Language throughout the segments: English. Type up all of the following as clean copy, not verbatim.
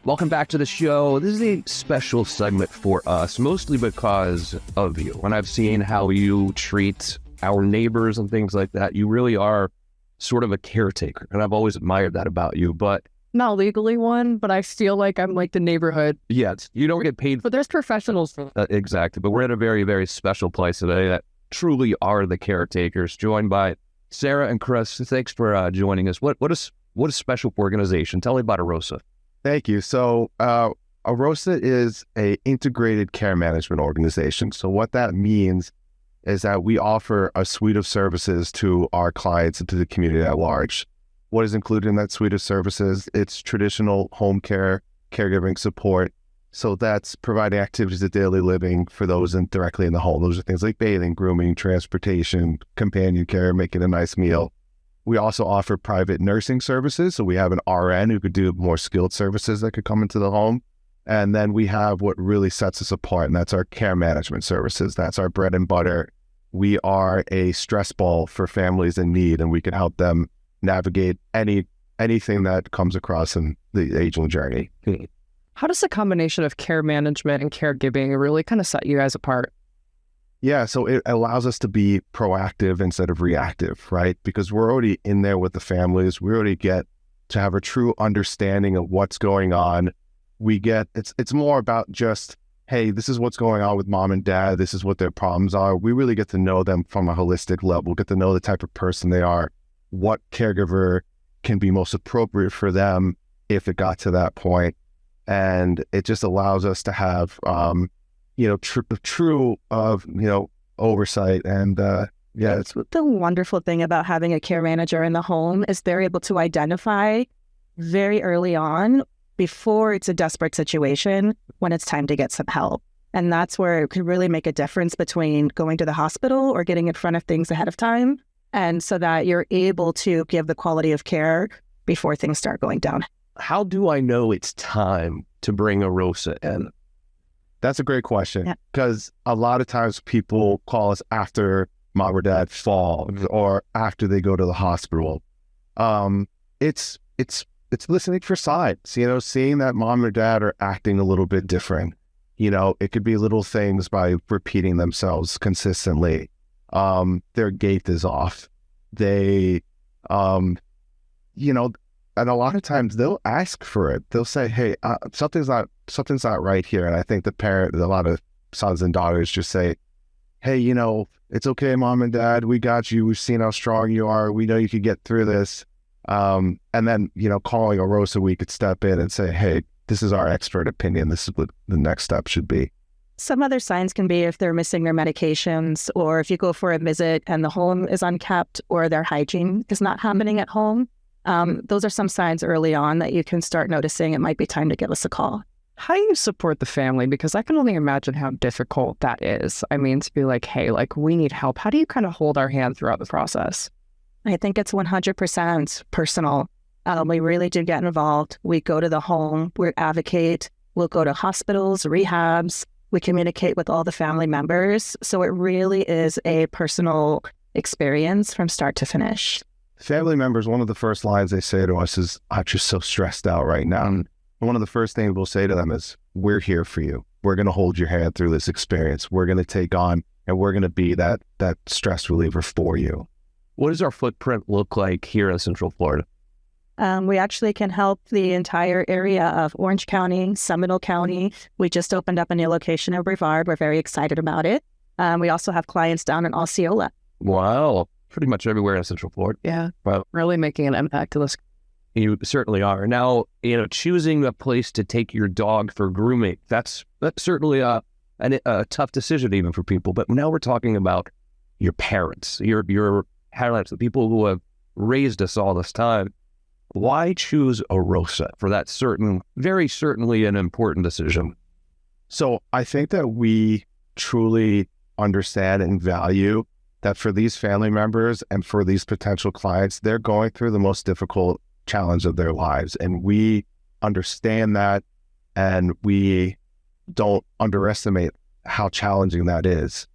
Welcome back to the show. This is a special segment for us, mostly because of you. When I've seen how you treat our neighbors and things like that, you really are sort of a caretaker. And I've always admired that about you. But not legally one, but I feel like I'm like the neighborhood. yes, you don't get paid But there's professionals for that. exactly. But we're at a very, very special place today that truly are the caretakers, joined by Sara and Chris. Thanks for joining us. What is a special organization? Tell me about Arosa. Thank you. So Arosa is a integrated care management organization. So what that means is that we offer a suite of services to our clients and to the community at large. What is included in that suite of services? It's traditional home care, caregiving support. So that's providing activities of daily living for those directly in the home. Those are things like bathing, grooming, transportation, companion care, making a nice meal. We also offer private nursing services. So we have an RN who could do more skilled services that could come into the home. And then we have what really sets us apart, and that's our care management services. That's our bread and butter. We are a stress ball for families in need, and we can help them navigate anything that comes across in the aging journey. How does the combination of care management and caregiving really kind of set you guys apart? Yeah, so it allows us to be proactive instead of reactive, right? Because we're already in there with the families. We already get to have a true understanding of what's going on. It's more about just, hey, this is what's going on with mom and dad. This is what their problems are. We really get to know them from a holistic level, get to know the type of person they are, what caregiver can be most appropriate for them if it got to that point. And it just allows us to have, true oversight. And it's the wonderful thing about having a care manager in the home is they're able to identify very early on, before it's a desperate situation, when it's time to get some help. And that's where it could really make a difference between going to the hospital or getting in front of things ahead of time. And so that you're able to give the quality of care before things start going down. How do I know it's time to bring Arosa in? That's a great question, because a lot of times people call us after mom or dad fall or after they go to the hospital. It's listening for signs, seeing that mom or dad are acting a little bit different. It could be little things by repeating themselves consistently. Their gait is off. They, and a lot of times they'll ask for it. They'll say, hey, something's not right here. And I think a lot of sons and daughters just say, hey, it's okay, mom and dad, we got you. We've seen how strong you are. We know you can get through this. And then, calling Arosa, we could step in and say, hey, this is our expert opinion. This is what the next step should be. Some other signs can be if they're missing their medications, or if you go for a visit and the home is unkept or their hygiene is not happening at home. Those are some signs early on that you can start noticing it might be time to give us a call. How do you support the family? Because I can only imagine how difficult that is. I mean, to be like, hey, we need help. How do you kind of hold our hand throughout the process? I think it's 100% personal. We really do get involved. We go to the home, we advocate, we'll go to hospitals, rehabs, we communicate with all the family members. So it really is a personal experience from start to finish. Family members, one of the first lines they say to us is, I'm just so stressed out right now. And one of the first things we'll say to them is, we're here for you. We're going to hold your hand through this experience. We're going to take on, and we're going to be that stress reliever for you. What does our footprint look like here in Central Florida? We actually can help the entire area of Orange County, Seminole County. We just opened up a new location in Brevard. We're very excited about it. We also have clients down in Osceola. Wow. Pretty much everywhere in Central Florida. Yeah. Well, really making an impact to this. You certainly are. Now, choosing a place to take your dog for grooming, that's certainly a tough decision even for people. But now we're talking about your parents, your parents, the people who have raised us all this time. Why choose Arosa for that very certainly an important decision? So I think that we truly understand and value that for these family members and for these potential clients, they're going through the most difficult challenge of their lives. And we understand that, and we don't underestimate how challenging that is.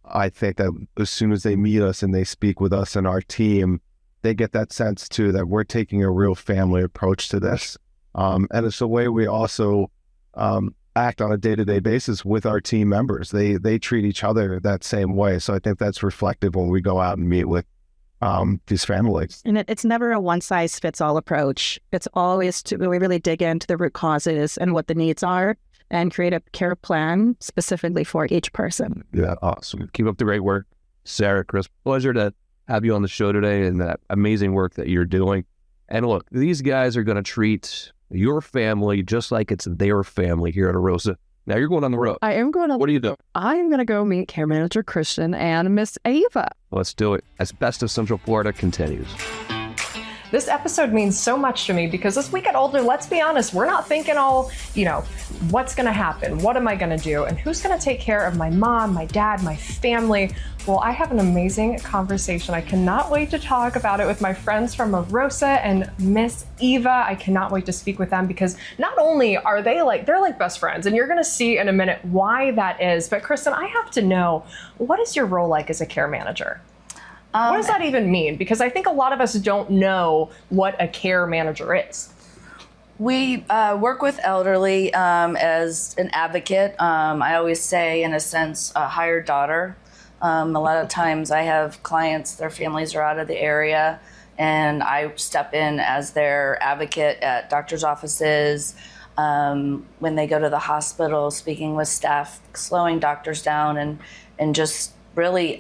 I think that as soon as they meet us and they speak with us and our team, they get that sense too that we're taking a real family approach to this. And it's the way we also act on a day-to-day basis with our team members. They treat each other that same way. So I think that's reflective when we go out and meet with these families. And it's never a one-size-fits-all approach. It's always we really dig into the root causes and what the needs are and create a care plan specifically for each person. Yeah. Awesome. Keep up the great work. Sara, Chris, pleasure to have you on the show today and that amazing work that you're doing. And look, these guys are going to treat your family just like it's their family here at Arosa. Now you're going on the road. I am going to. What are you doing? I am going to go meet care manager Kristin and Miss Ava. Let's do it. As Best of Central Florida continues. This episode means so much to me because as we get older, let's be honest, we're not thinking all, what's going to happen? What am I going to do? And who's going to take care of my mom, my dad, my family? Well, I have an amazing conversation. I cannot wait to talk about it with my friends from Arosa and Miss Eva. I cannot wait to speak with them because not only are they're like best friends, and you're going to see in a minute why that is. But Kristin, I have to know, what is your role like as a care manager? What does that even mean? Because I think a lot of us don't know what a care manager is. We work with elderly as an advocate. I always say, in a sense, a hired daughter. A lot of times I have clients, their families are out of the area, and I step in as their advocate at doctor's offices, when they go to the hospital, speaking with staff, slowing doctors down, and just really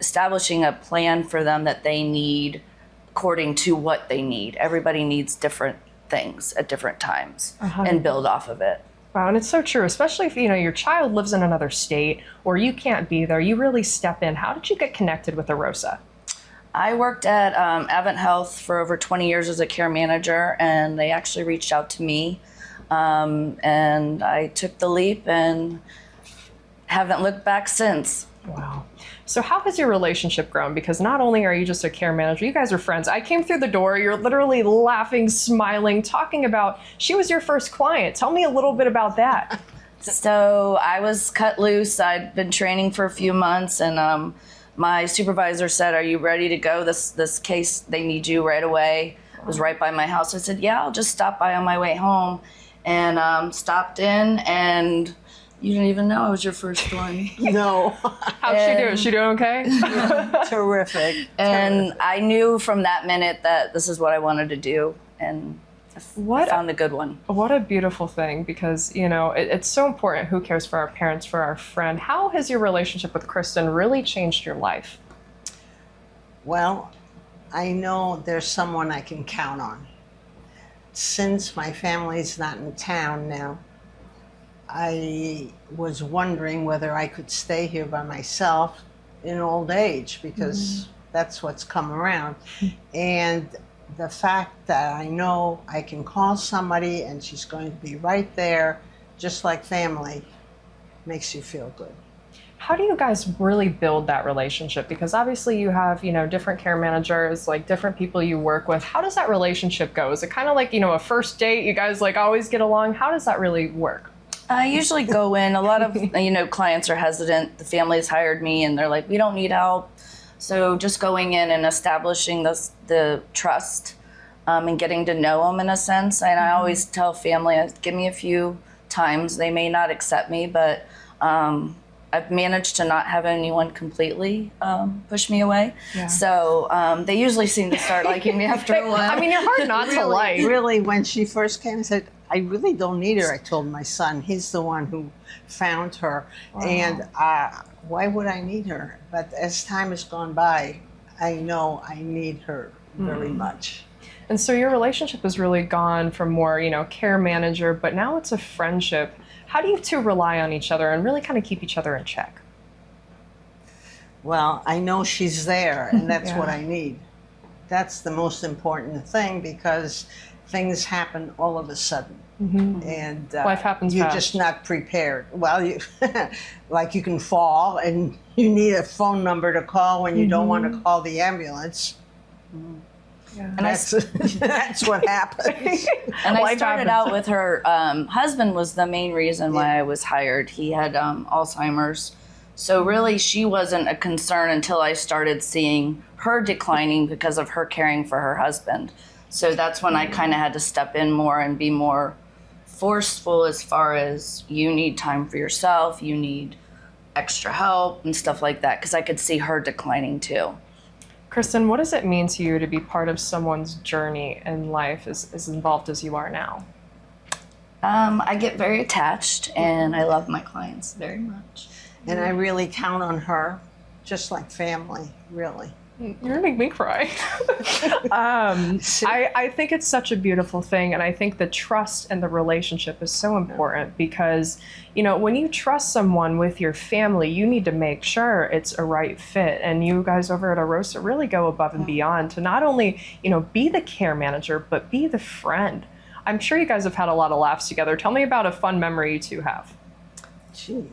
establishing a plan for them that they need according to what they need. Everybody needs different things at different times and build off of it. Wow, and it's so true, especially if your child lives in another state or you can't be there, you really step in. How did you get connected with Arosa? I worked at Advent Health for over 20 years as a care manager, and they actually reached out to me, and I took the leap and haven't looked back since. Wow. So how has your relationship grown? Because not only are you just a care manager, you guys are friends. I came through the door, you're literally laughing, smiling, talking about she was your first client. Tell me a little bit about that. So I was cut loose. I'd been training for a few months, and my supervisor said, "Are you ready to go? This case, they need you right away." It was right by my house. I said, "Yeah, I'll just stop by on my way home," and stopped in, and you didn't even know I was your first one. No. How'd she do? Is she doing okay? Terrific. And I knew from that minute that this is what I wanted to do, and I found a good one. What a beautiful thing, because it's so important who cares for our parents, for our friend. How has your relationship with Kristin really changed your life? Well, I know there's someone I can count on. Since my family's not in town now, I was wondering whether I could stay here by myself in old age, because that's what's come around. And the fact that I know I can call somebody and she's going to be right there, just like family, makes you feel good. How do you guys really build that relationship? Because obviously you have, different care managers, like different people you work with. How does that relationship go? Is it kind of like, a first date? You guys always get along? How does that really work? I usually go in, a lot of, clients are hesitant. The family's hired me and they're like, we don't need help. So just going in and establishing the trust and getting to know them in a sense. And I always tell family, give me a few times. They may not accept me, but I've managed to not have anyone completely push me away. Yeah. So they usually seem to start liking me after a while. I mean, you're hard not to like. Really, when she first came, I said, I really don't need her. I told my son, he's the one who found her. Wow. And why would I need her? But as time has gone by, I know I need her very much. And so your relationship has really gone from more, care manager, but now it's a friendship. How do you two rely on each other and really kind of keep each other in check? Well, I know she's there, and that's what I need. That's the most important thing, because things happen all of a sudden. And life happens you're fast. Just not prepared. Well, you can fall and you need a phone number to call when you don't want to call the ambulance. Yeah. And that's what happens. And I started out with her husband was the main reason why I was hired. He had Alzheimer's. So really she wasn't a concern until I started seeing her declining because of her caring for her husband. So that's when I kind of had to step in more and be more forceful as far as you need time for yourself, you need extra help and stuff like that, because I could see her declining too. Kristin, what does it mean to you to be part of someone's journey in life as involved as you are now? I get very attached and I love my clients very much. And I really count on her, just like family, really. You're gonna make me cry. I think it's such a beautiful thing, and I think the trust and the relationship is so important because, you know, when you trust someone with your family, you need to make sure it's a right fit. And you guys over at Arosa really go above and beyond to not only, you know, be the care manager, but be the friend. I'm sure you guys have had a lot of laughs together. Tell me about a fun memory you two have. Gee.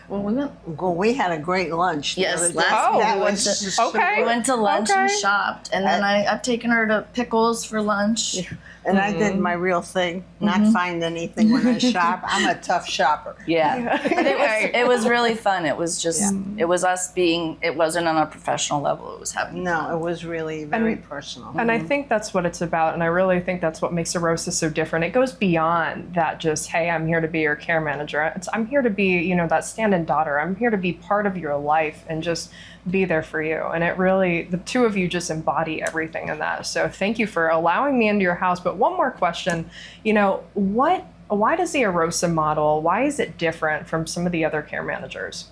Well, we had a great lunch. the Yes, other day. last week That we went was to- so Okay. we went to lunch and Okay. shopped, and then I've taken her to Pickles for lunch. And I did my real thing, not find anything when I shop. I'm a tough shopper. Yeah, but it was really fun. It was just it was us being. It wasn't on a professional level. It was having No, fun. it was really very personal. And I think that's what it's about. And I really think that's what makes Arosa so different. It goes beyond that just, hey, I'm here to be your care manager. I'm here to be, you know, that stand-in daughter. I'm here to be part of your life and just be there for you. And it really, the two of you just embody everything in that. So thank you for allowing me into your house. But one more question, you know, why does the Arosa model, why is it different from some of the other care managers?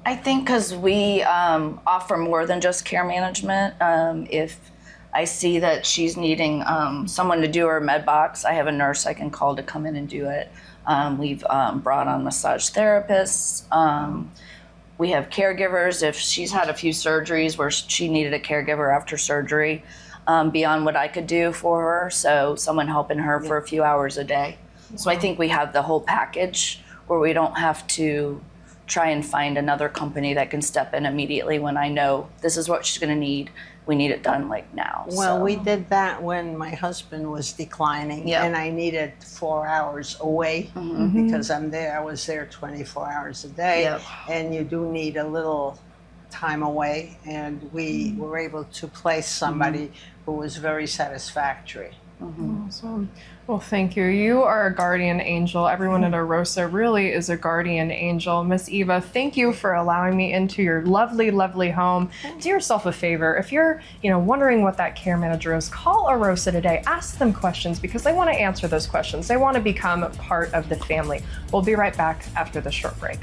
I think because we offer more than just care management. If I see that she's needing someone to do her med box, I have a nurse I can call to come in and do it. We've brought on massage therapists. We have caregivers if she's had a few surgeries where she needed a caregiver after surgery beyond what I could do for her. So someone helping her for a few hours a day. So I think we have the whole package where we don't have to try and find another company that can step in immediately when I know this is what she's going to need. We need it done like now. Well, so. we did that when my husband was declining Yep. and I needed 4 hours away because I was there 24 hours a day. Yep. And you do need a little time away. And we were able to place somebody who was very satisfactory. Awesome. Well, thank you. You are a guardian angel. Everyone at Arosa really is a guardian angel. Miss Eva, thank you for allowing me into your lovely, lovely home. Do yourself a favor. If you're, wondering what that care manager is, call Arosa today. Ask them questions because they want to answer those questions. They want to become part of the family. We'll be right back after the short break.